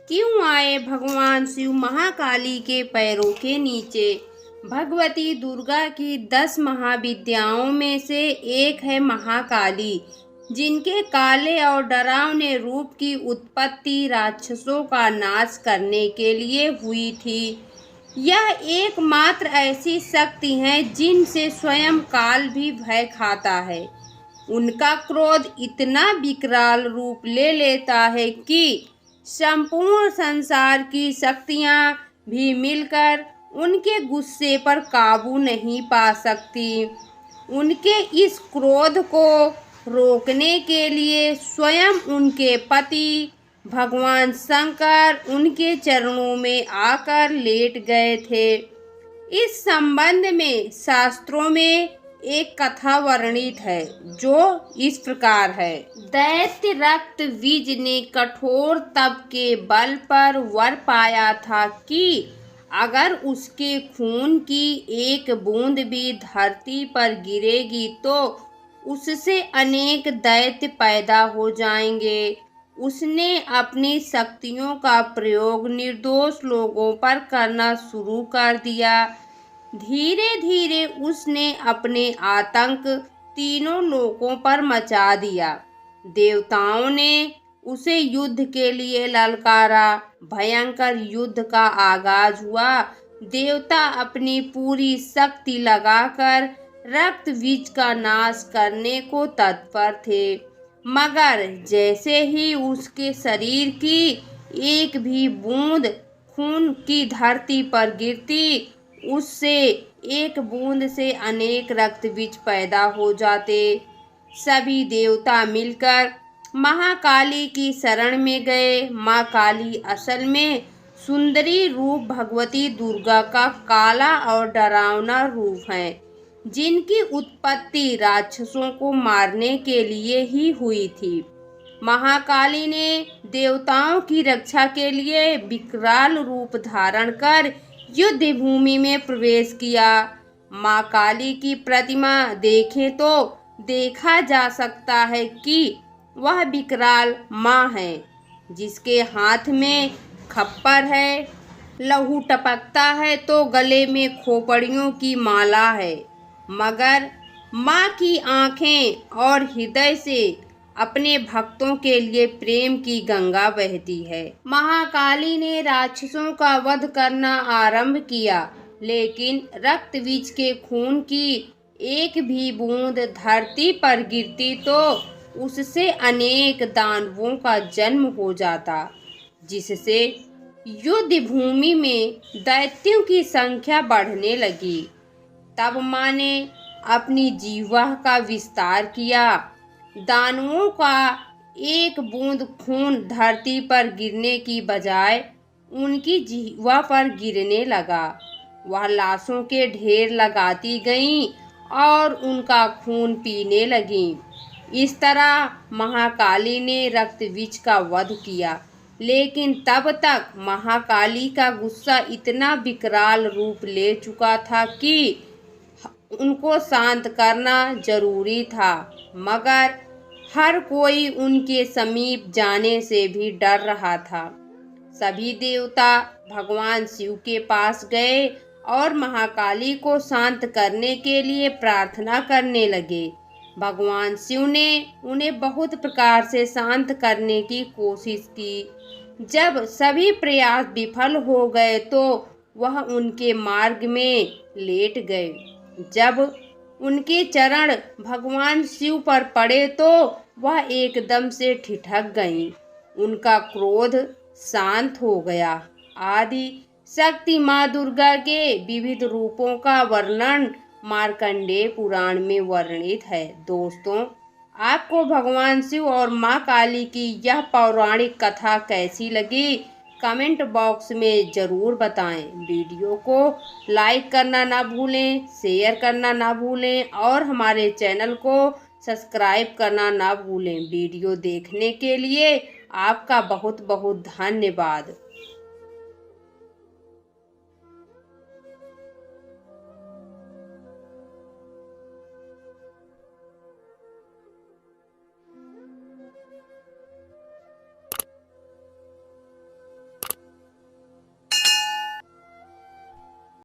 क्यों आए भगवान शिव महाकाली के पैरों के नीचे। भगवती दुर्गा की 10 महाविद्याओं में से एक है महाकाली, जिनके काले और डरावने रूप की उत्पत्ति राक्षसों का नाश करने के लिए हुई थी। यह एकमात्र ऐसी शक्ति है जिनसे स्वयं काल भी भय खाता है। उनका क्रोध इतना विकराल रूप ले लेता है कि संपूर्ण संसार की शक्तियां भी मिलकर उनके गुस्से पर काबू नहीं पा सकती। उनके इस क्रोध को रोकने के लिए स्वयं उनके पति भगवान शंकर उनके चरणों में आकर लेट गए थे। इस संबंध में शास्त्रों में एक कथा वर्णित है जो इस प्रकार है। दैत्य रक्तबीज ने कठोर तप के बल पर वर पाया था कि अगर उसके खून की एक बूंद भी धरती पर गिरेगी तो उससे अनेक दैत्य पैदा हो जाएंगे। उसने अपनी शक्तियों का प्रयोग निर्दोष लोगों पर करना शुरू कर दिया। धीरे धीरे उसने अपने आतंक तीनों लोकों पर मचा दिया। देवताओं ने उसे युद्ध के लिए ललकारा। भयंकर युद्ध का आगाज हुआ। देवता अपनी पूरी शक्ति लगाकर रक्तबीज का नाश करने को तत्पर थे, मगर जैसे ही उसके शरीर की एक भी बूंद खून की धरती पर गिरती, उससे एक बूंद से अनेक रक्तबीज पैदा हो जाते। सभी देवता मिलकर महाकाली की शरण में गए। माँ काली असल में सुंदरी रूप भगवती दुर्गा का काला और डरावना रूप है, जिनकी उत्पत्ति राक्षसों को मारने के लिए ही हुई थी। महाकाली ने देवताओं की रक्षा के लिए विकराल रूप धारण कर युद्ध भूमि में प्रवेश किया। माँ काली की प्रतिमा देखें तो देखा जा सकता है कि वह विकराल माँ है, जिसके हाथ में खप्पर है, लहू टपकता है तो गले में खोपड़ियों की माला है, मगर माँ की आंखें और हृदय से अपने भक्तों के लिए प्रेम की गंगा बहती है। महाकाली ने राक्षसों का वध करना आरंभ किया, लेकिन रक्तबीज के खून की एक भी बूंद धरती पर गिरती तो उससे अनेक दानवों का जन्म हो जाता, जिससे युद्ध भूमि में दैत्यों की संख्या बढ़ने लगी। तब माँ ने अपनी जीवा का विस्तार किया। दानवों का एक बूंद खून धरती पर गिरने की बजाय उनकी जीवा पर गिरने लगा। वह लाशों के ढेर लगाती गईं और उनका खून पीने लगीं। इस तरह महाकाली ने रक्तबीज का वध किया, लेकिन तब तक महाकाली का गुस्सा इतना विकराल रूप ले चुका था कि उनको शांत करना जरूरी था, मगर हर कोई उनके समीप जाने से भी डर रहा था। सभी देवता भगवान शिव के पास गए और महाकाली को शांत करने के लिए प्रार्थना करने लगे। भगवान शिव ने उन्हें बहुत प्रकार से शांत करने की कोशिश की। जब सभी प्रयास विफल हो गए तो वह उनके मार्ग में लेट गए। जब उनके चरण भगवान शिव पर पड़े तो वह एकदम से ठिठक गईं। उनका क्रोध शांत हो गया। आदि शक्ति माँ दुर्गा के विविध रूपों का वर्णन मार्कंडेय पुराण में वर्णित है। दोस्तों, आपको भगवान शिव और माँ काली की यह पौराणिक कथा कैसी लगी, कमेंट बॉक्स में ज़रूर बताएं। वीडियो को लाइक करना ना भूलें, शेयर करना ना भूलें और हमारे चैनल को सब्सक्राइब करना ना भूलें। वीडियो देखने के लिए आपका बहुत बहुत धन्यवाद।